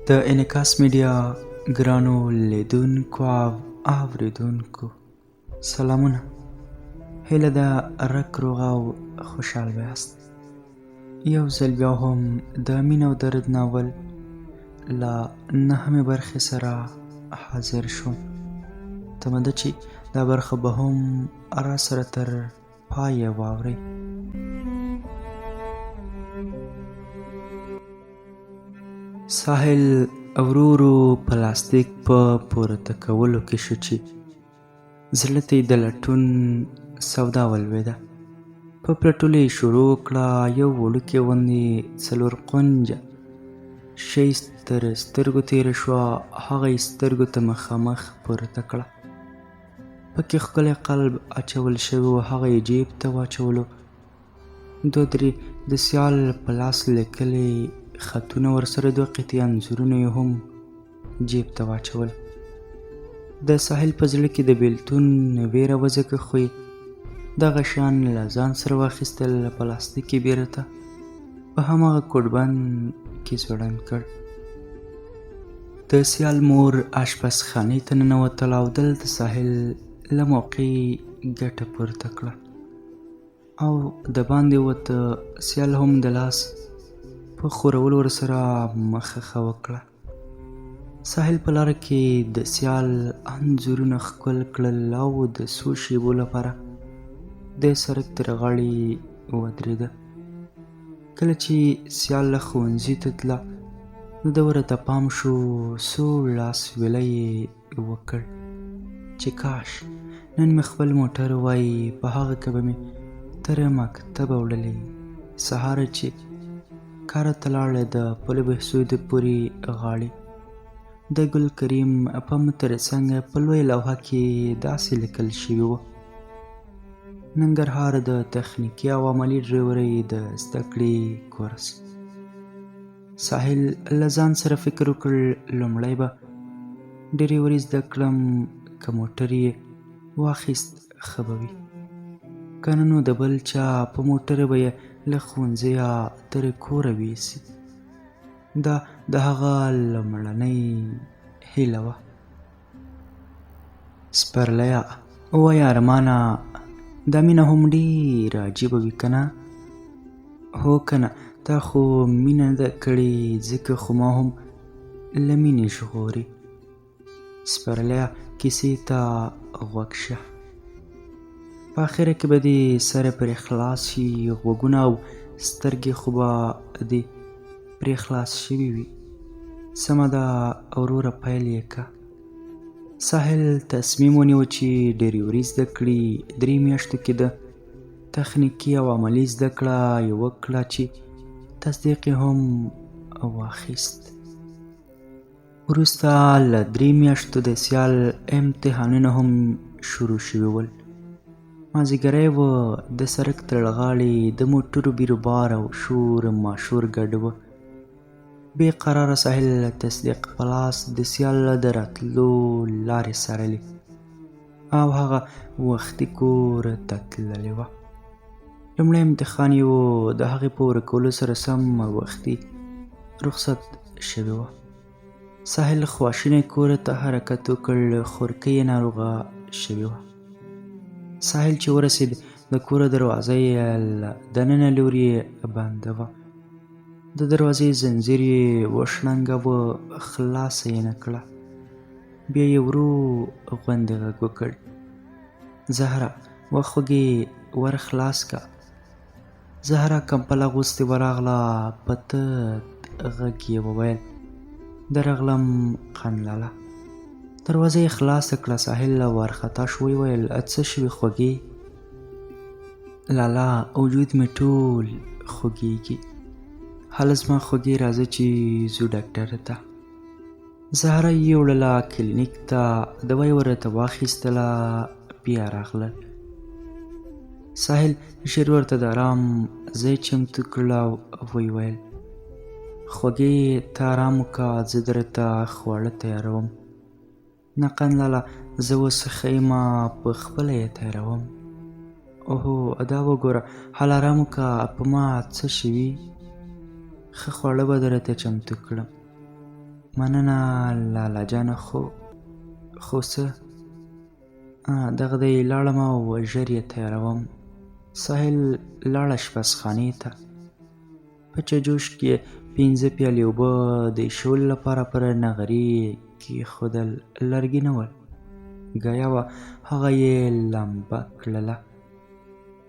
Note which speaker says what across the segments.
Speaker 1: د انعکاس میډیا ګرانو لیدونکو او اوریدونکو سلامونه. هیله ده رک روغ او خوشحال بیاست. یو ځل بیا هم د مینې او درد ناول له نهمې برخې سره حاضر شوم. تمه ده چې دا برخه به هم را سره تر پایه واورئ. ساحل ورو ورو پلاستیک په پورته کولو کې شو چې زړه ته یې د لټون سودا ولوېده. په پلټلو یې شروع کړه. یو وړوکی غوندې څلور قونجه شی تر سترګو تېره شوه. هغه یې سترګو ته مخامخ پورته کړه. پکې ښکلی قلب اچول شوی و. هغه یې جیب ته واچولو. دوه درې د سیال په لاس لیکلي خطونه ورسره دوه قطعې انځورونه یې هم جیب ته واچول. د ساحل په زړه کې د بېلتون ویره وه، ځکه خو یې دغه شیان له ځان سره واخیستل، پلاستیکي بیرته په هماغه کوډبند کې ځوړند کړ. د سیال مور اشپزخانې ته ننوتله او دلته ساحل له موقعې ګټه پورته کړه او د باندې وته. سیال هم د لاس په خورولو ورسره مخه وکړه. ساحل په لاره کې د سیال انځورونه ښکل کړل او د څو شېبو لپاره د سړک تر غاړې ودرېده. کله چې سیال له ښوونځي ته تله نو ده ورته پام شو. سوړ لاس ویلی یې وکړ چې کاش نن مې خپل موټر وای، په هغه که به مې تر مکتبه وړلی. سهاره چې کاره ته لاړه د پل بهسود پورې غاړې د ګل کریم په مترڅنګ په لویه لوحه کې داسې لیکل شوي وو: ننګرهار د تخنیکي او عملي ډریورۍ د زده کړې کورس. ساحل له ځان سره فکر وکړ لومړی به ډریوري زده کړم، که موټر یې واخیست ښه به وي، که نه نو د بل چا په موټر به یې له ښوونځیه تر کوره ویسي. دا د هغه لومړنۍ هیله وه. سپرلیه ووایه ارمانه، دا مینه هم ډېره عجیبه وي که نه؟ هو که نه، تا خو مینه نه ده کړې، ځکه خو ما هم له مینې ژغوري. سپرلیه کیسې ته غوږ شه. په اخره کې به دې سره پرې خلاص شي، غوږونه او سترګې خو به دې پرې خلاص شوي وي. سمه ده وروره پیل یې که. ساحل تصمیم ونیو چې ډریوري زده کړي. 3 میاشتو کې د تخنیکي او عملي زده کړه یې وکړه چې تصدیق یې هم واخیست. وروسته له 3 میاشتو د سیال امتحانونه هم شروع شوي ول. مازدیګری و. د سړک تر غاړې د موټرو بیروبار او شور ماشور ګډ و. بې قراره ساحل تصدیق په لاس د سیال د راتلو لارې څارلې او هغه وختي کور ته تللې وه. لومړی امتحان یې و. د هغې په ورکولو سره سم وختي رخصت شوې وه. ساحل خواشینی کور ته حرکت وکړ. خورکۍ یې ناروغه شوې وه. ساحل چې ورسېد د کوره دروازه یې له دننه لوري بنده وه. د دروازې زنځیر یې وشړنګاوه، خلاصه یې نه کړه. بیا یې ورو غوندې غږ وکړ: زهره وخوږې ور خلاص که. زهره کمپل اغوستې ورغله. په تت غږ یې وویل: درغلم قنلله. دروازه یې خلاصه کړه. ساحل وارخطا شو. ویل: څه شوي خوږې؟ لالا وجود مې ټول خوږېږي. هله زما خوږې راځه چې ځو ډاکټر ته. زهره یې وړله کلینیک ته. دوا یې ورته واخیستله. بیا راغلل. ساحل ژر ورته د آرام ځای چمتو کړل او ویې ویل: خوږې ته آرام وکړه، زه درته خواړه تیاروم. نه قنلاله، زه اوس ښه یمه، په خپله یې تیاروم. اوهو دا وګوره، حال آرام وکړه، په ما څه شوي؟ ښه خواړه به درته چمتو کړم. مننه لالا جانه خو څه دغه دی لاړم او ژر یې تیاروم. ساحل لاړه اشپزخانې ته. په چجوش کې 5 پیالې اوبه د ایښولو لپاره پر نغري کېښودل. لرګي نه ول، ګیا وه، هغه یې لمبه کړله.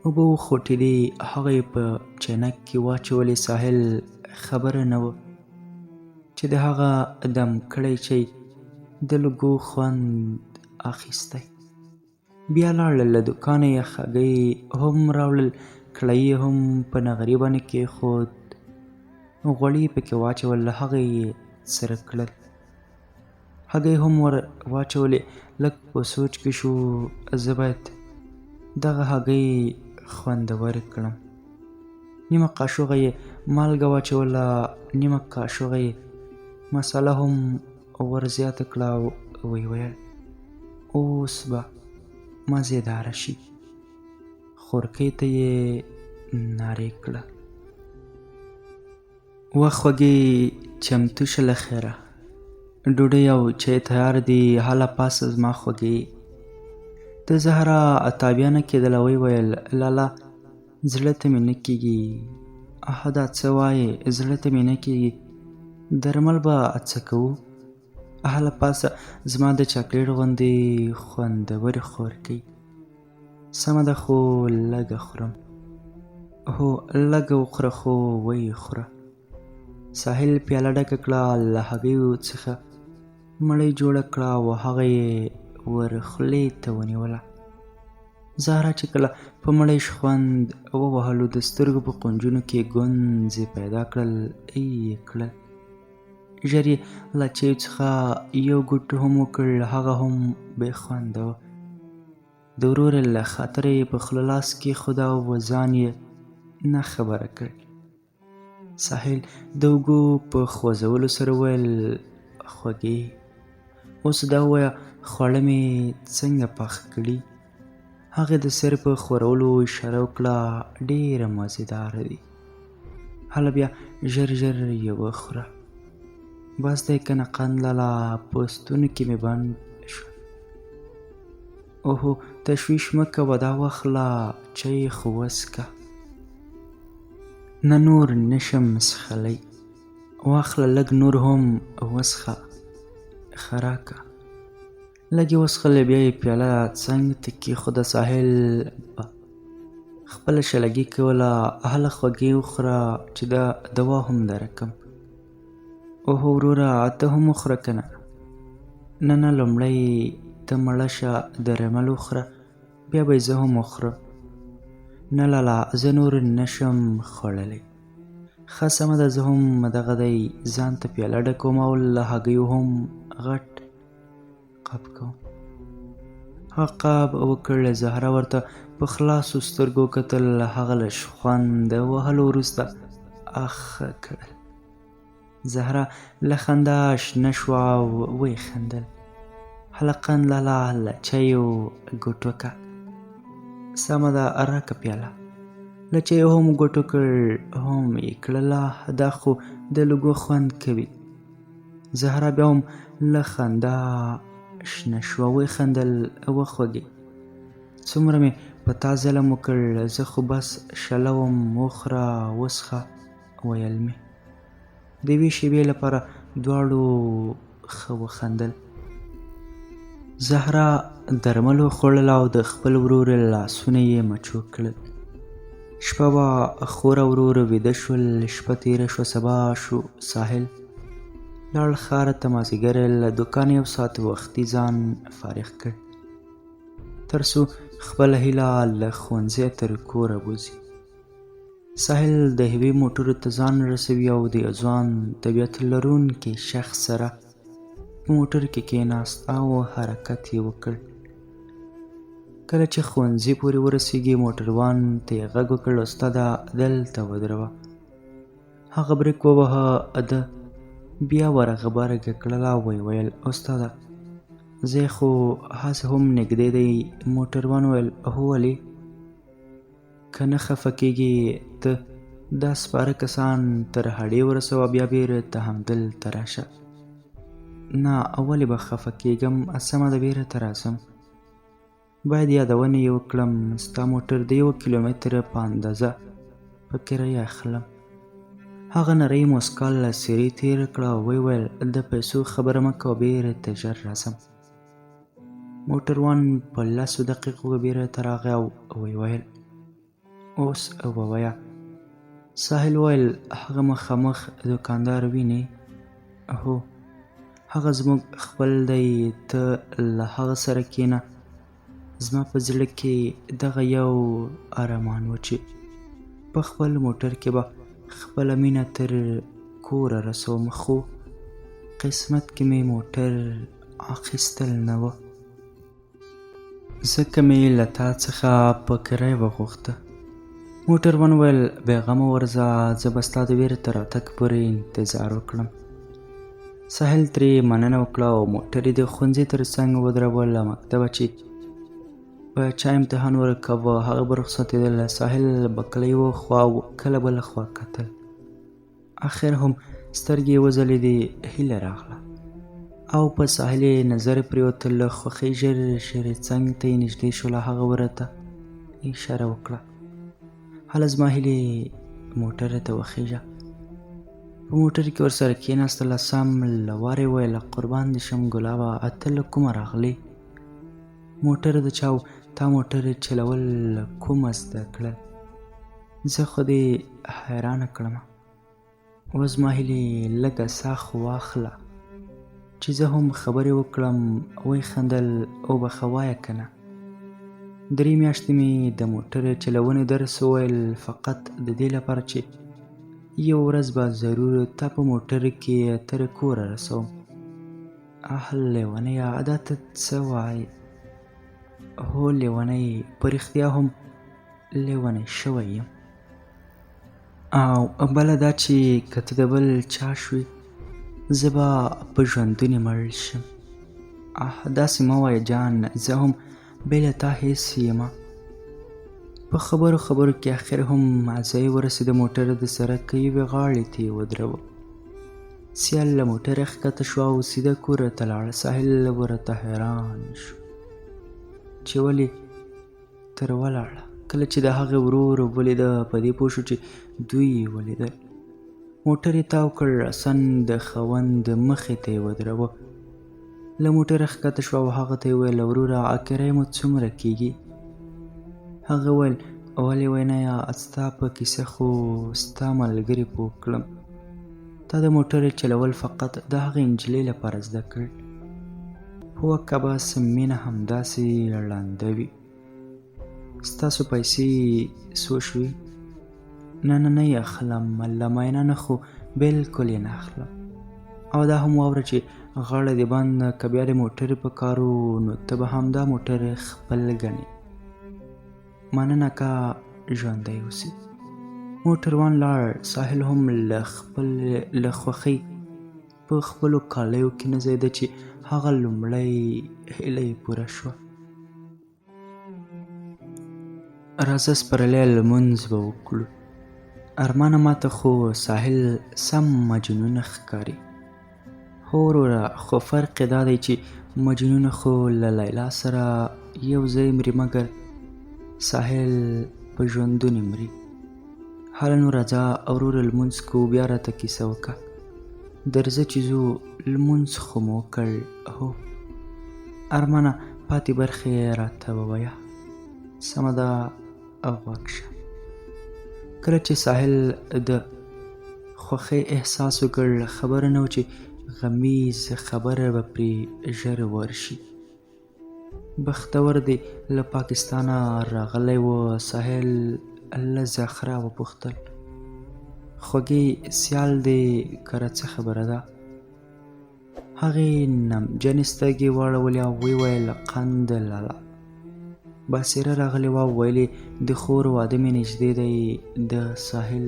Speaker 1: اوبه وخوټېدې، هغه یې په چاینک کې واچولې. ساحل خبره نه وه چې د هغه دم کړی چای د لږو خوند اخیستی. بیا لاړل له دوکانه یې هګۍ هم راوړل، کړایي هم په نغري باندې کېښود، غوړي یې پکې واچول، هغه یې سره کړل. هګۍ هم ور واچولې. لږ په سوچ کې شو، زه باید دغه هګۍ خوندور کړم. نیمه قاشوغه یې مالګه واچوله، نیمه قاشوغه یې مساله هم ور زیاته کړه او ویې ویل اوس به مزېداره شي. خورکۍ ته یې نارې کړه. وخت خوږې چمتو شه له خیره، ډوډۍ او چای تیار دي، هله پاسه زما خوږې. د زهرا تابیا نه کېدله، ویې ویل لالا زړه ته مې نه کېږي. دا څه وایې؟ زړه ته مې نه کېږي، درمل به څه کوو؟ هله پاسه زما د چاکلیټ غوندې خوندورې خورکۍ. سمه ده، خو لږه خورم. هو لږه وخوره، خو ویې خوره. ساحل پیاله ډکه کړه، له هګیو څخه مړۍ جوړه کړه او هغه یې ور خولې ته ونیوله. زهرا چې کله په مړۍ خوند ووهلو، د سترګو په قنجونو کې ګونځې پیدا کړل، یې کړل. ژر یې له چایو څخه یو ګوټ هم وکړ، هغه هم بې خونده و. د ورور له خاطره یې په خوله لاس کېښود او ځان یې نه خبره کړ. ساحل د اوږو په خوځولو سره ویل خوږې، اوس دا ووایه خواړه مې څنګه پاخه کړي؟ هغې د سر په خورولو اشاره وکړه. ډېره مزېداره دي، هله بیا ژر ژر یې وخوره. بس دی که نه قند لالا، په ستونو کې مې بند شو. اوهو تشویش مه کوه، دا واخله چای خو وڅښه. نه نور نشم څښلی، واخله لږ نور هم وڅښه. ښه راکه. لږ یې وڅښلې، بیا یې پیاله څنګ ته کېښوده. ساحل خپله شلګي کوله. هله خوږې وخوره چې دا دوا هم درکم. اوهو وروره ته هم وخوره که نه؟ نه لومړی ته مړه شه، درمل وخوره، بیا به زه هم وخورم. نه لالا زه نور نشم خوړلی. ښه سمه ده، زه هم دغه دی ځان ته پیاله ډکوم او له هګیو هم غټ قاب کوم. هغه قاب وکړ. زهرا ورته په خلاصو سترګو کتل. هغه له خوند وهلو وروسته اخ کړل. زهرا له خندا شنه شوه او ویې خندل. هله قند لالا، له چایو ګوټ وکه. سمه ده، راکه پیاله. له چایو هم ګوټ وکړ، هم یې کړله. دا خو د لږو خوند کوي. زهرا بیا هم له خندا شنه شوه، ویې خندل. وخوږې، څومره مې په تا ظلم وکړ، زه خو بس شله وم، وخوره وڅښه ویل مې. د یوې شېبې لپاره دواړو ښه وخندل. زهرا درمل وخوړل او د خپل ورور لاسونه یې مچو کړل. شپه وه، خور او ورور ویده شول. شپه تېره شوه، سبا شو. ساحل لاړ ښار ته. مازدیګر له دوکانه 1 ساعت وختي ځان فارغ کړ، تر څو خپله هیله له ښوونځي تر کوره بوځي. ساحل د یوې موټرو ته ځان رسوي او د یو ځوان طبیعت لرونکي شخص سره په موټر کې کېناست او حرکت یې وکړ. کله چې ښوونځي پورې ورسېږي، موټروان ته یې غږ وکړ استاده دلته ودروه. هغه بریک وواهه. ده بیا ورغبرګه کړله او ویې ویل استاده ځای خو هسې هم نږدې دی. موټروان وویل هو ولې؟ که نه خفه کېږي ته دا سپاره کسان تر هډې ورسوه، بیا بیرته همدلته راشه. نه ولې به خفه کېږم، سمه ده بیرته راځم. باید یادونه یې وکړم ستا موټر د 1 کیلومتر په اندازه په کرایه اخلم. هغه نرۍ موسکا له څېرې تېره کړه او ویې ویل د پیسو خبره مه کوه، بیرته ژر راځم. موټروان په 10 دقیقو کې بیرته راغی او ویې ویل اوس ووایه. ساحل وویل هغه مخامخ دوکاندار وینې؟ هو، هغه زموږ خپل دی، ته له هغه سره کښېنه. زما په زړه کې دغه یو ارمان و چې په خپل موټر کې به خپله مینه تر کوره رسوم، خو قسمت کې مې موټر اخیستل نه و، ځکه مې له تا څخه په کرایه وغوښته. موټروان وویل بېغمه ورځه، زه به ستا د بیرته راتګ پورې انتظار وکړم. ساحل ترې مننه وکړه او موټر یې د ښوونځي تر څنګ ودراوه. له مکتبه چې په چا امتحان ورکاوه هغه به رخصتېدل. ساحل به کله یوه خوا او کله بله خوا کتل. اخر هم سترګې یې وځلېدې، هیله راغله او په ساحل یې نظر پرېوته. له خوښۍ ژر ژر یې څنګ ته یې نږدې شوله. هغه ورته اشاره وکړه هله زما هیلې موټر ته وخیژه. په موټر کې ورسره کېناستله. سم له واره یې وویل قربان دې شم ګلابه، ته له کومه راغلې؟ موټر د چا و؟ تا موټر چلول له کومه زده کړل؟ زه خو دې حیرانه کړمه. اوس زما هیلې لږه ساه خو واخله چې زه هم خبرې وکړم. ویې خندل وبخه وایه که نه. 3 میاشتې مې د موټر چلونې درس وویل، فقط د دې لپاره چې یو ورځ به ضرور تا په موټر کې تر کوره رسوم. لیونیه دا ته څه وایې؟ هو لیونی، په رښتیا هم لیونی شوی یم. او بله دا چې که ته د بل چا شوې زه به په ژوندونې مړ شم. داسې مه وایه جان، زه هم بې له تا هېڅ یمه. په خبرو کې اخر هم ځای ورسېده. موټر د سړک یوې غاړې ته یې ودراوه. سیال له موټره ښکته شو او سیده کور ته لاړه. ساحل ورته حیران شو چې ولې تر ولاړه. کله چې د هغې ورور ولیده په دې پوه شو چې دوی یې ولیدل. موټر یې تاو کړ، سن د خاوند مخې ته یې ودراوه. له موټره ښکته شوه او هغه ته یې وویل وروره کرایه مو څومره کېږي؟ هغه وویل ولې وینایه، ستا په کیسه خو ستا ملګري پوه کړم. تا د موټر چلول فقط د هغې نجلۍ لپاره زده کړل. هو که بس مینه همداسې ړنده وي. ستاسو پیسې څو شوې؟ نه یې اخلم، له مینه خو بلکل یې نه اخلم. او دا هم واوره چې غاړه دې بند که بیا د موټر په کارو نو ته به همدا موټر خپل ګڼې. مننه که ژوندی اوسې. موټروان لاړ. ساحل هم له خوښۍ په خپلو کالیو کې نڅېده چې هغه لومړی هیله یې پوره شوه. راځه سپرلی لمونځ به وکړو. ارمانه ماته خو ساحل سم مجنونه ښکاري. هو وروره، خو فرق یې دا دی چې مجنونه خو له لیلا سره یو ځای مري، مګر ساحل په ژوندونې مري. هله نو راځه وروره لمونځ کوو، بیا راته کیسه وکړه. درځه چې ځو، لمونځ خو مو وکړ؟ هو. ارمانه پاتې برخې راته ووایه. سمه ده غوږ شه. کله چې ساحل د خوښۍ احساس وکړ، خبره نه و چې غمیز خبره به پرې ژر ورشي. بختور دی له پاکستانه راغلی و. ساحل له زخرا وپوښتل خوږې سیال دی کره څه خبره ده؟ هغې نمجنې سترګې واړولې او ویې ویل قند لالا. باسیره راغلې وه او ویلې د خور واده مې نږدې دی. د ساحل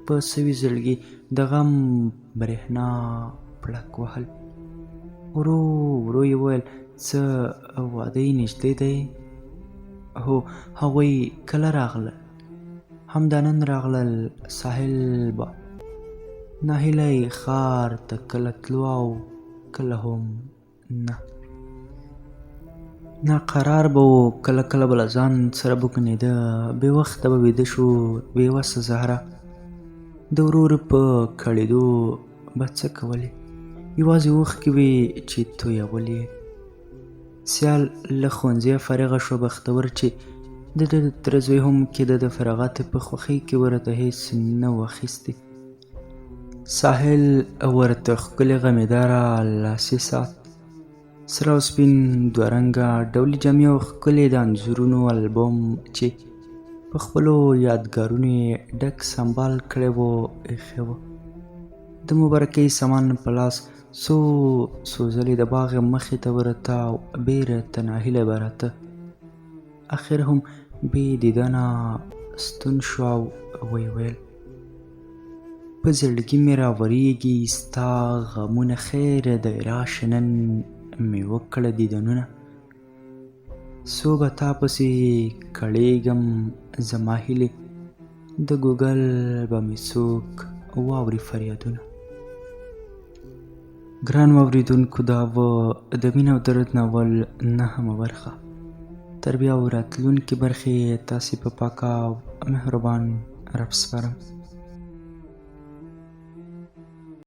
Speaker 1: په سوي زړګي د غم برېښنا پړک وهل. ورو یې وویل څه واده یې نږدې دی؟ هو. هغوی کله راغلل؟ همدا نن راغلل. ساحل به ناهیلی ښار ته کله تلو او کله هم نه. ناقرار به و، کله کله به له ځان سره بوږنېده، بې وخته به ویده شو بې وسه زهره. د ورور په کړېدو به څه کولې، یوازې اوښکې وې چې تویولې. سیال له ښوونځیه فارغه شوه، بختور چې د ده د تره زوی هم کېده د فراغت په خوښۍ کې ورته هېڅ نه و اخیستې. ساحل ورته ښکلې غمیداره لاسي ساعت، سره او سپین دوه رنګه ډولي جامې او ښکلې د انځورونو البوم چې په خپلو یادګارونو یې ډک سنبال کړی و ایښی و. د مبارکۍ سامان په لاس څو ځلې د باغ مخې ته ورته او بېرته ناهیلی به راته. اخر هم بې دیدنه ستون شو او ویې ویل: په زړګي مې راورېږي ستا غمونه، خیره دی راشه نن مې وکړه دیدنونه. څو به تا پسې کړېږم زما هیلې، د ګوګل به مې څوک واوري فریادونه. ګرانو اورېدونکو، دا و د مینې او درد ناول 9مه برخه. تر بیا راتلونکې برخې تاسې په پاکه او مهربان رب سپارم.